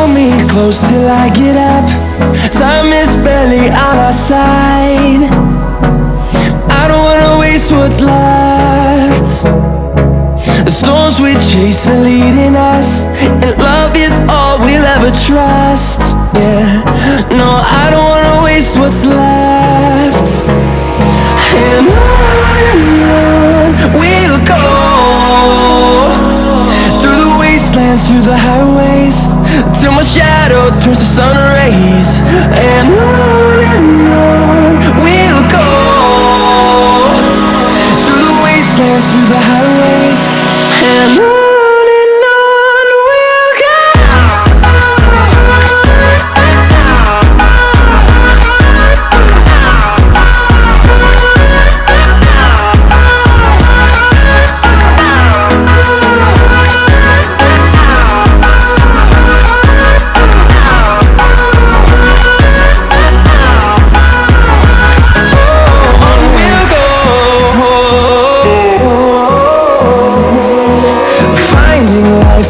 Hold me close till I get up. Time is barely on our side. I don't wanna waste what's left. The storms we chase are leading us, and love is all we'll ever trust. Yeah, no, I don't wanna waste what's left. And on we'll go, through the wastelands, through the highways, till my shadow turns to sun rays. And on we'll go, through the wastelands, through the highways, and on we'll go.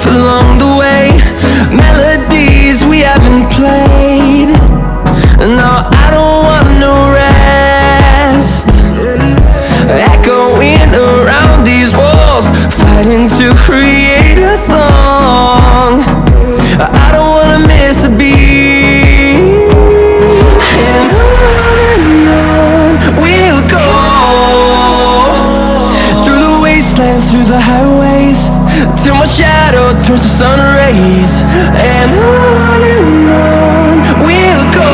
Along the way, melodies we haven't played. No, I don't want no rest. Echoing around these walls, fighting to create a song. I don't wanna miss a beat. And on we'll go, through the wastelands, through the highways, till my shadow turns to sun rays. And on we'll go,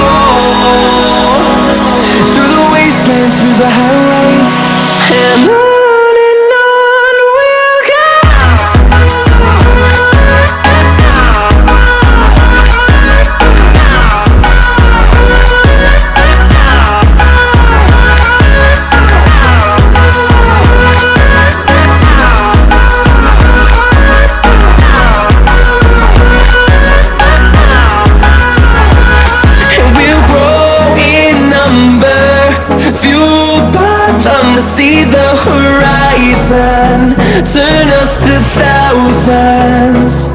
through the wastelands, through the highways, and on we'll go. Fueled by them to see the horizon, turn us to thousands,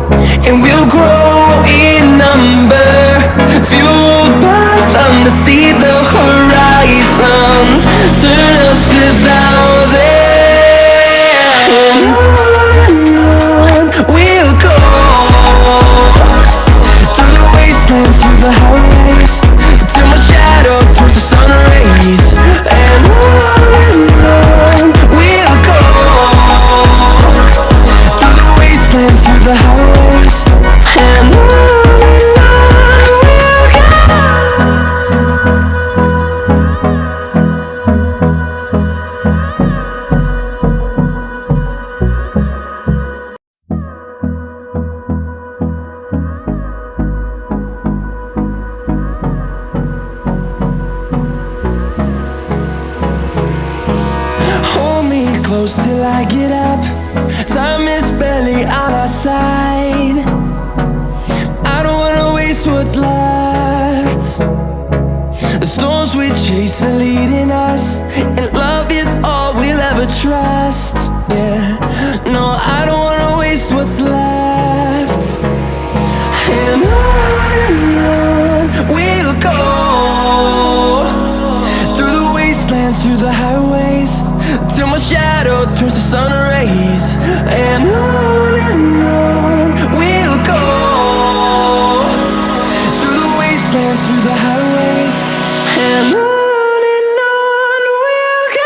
and we'll grow in number. Fueled by them to see the horizon, turn us to thousands. And on we'll go, through the wastelands, through the highways, till my shadow turns to sun rays. And on we'll go, through the wastelands, through the highways, and on we'll go. Close till I get up. Time is barely on our side. I don't wanna waste what's left. The storms we chase are leading us, and love is all we'll ever trust. Yeah, no, I don't wanna waste what's left. And on we'll go, through the wastelands, through the highways, till my shadow turns to sun rays. And on we'll go, through the wastelands, through the highways, and on we'll go.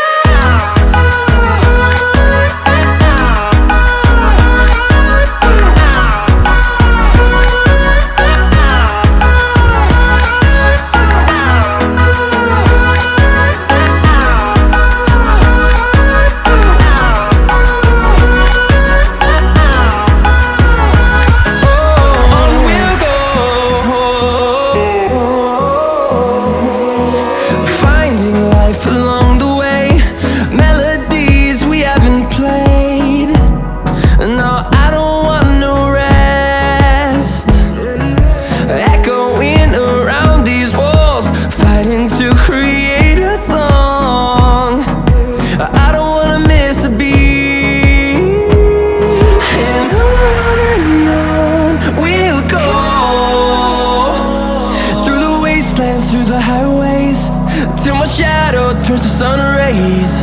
till my shadow turns to sun rays.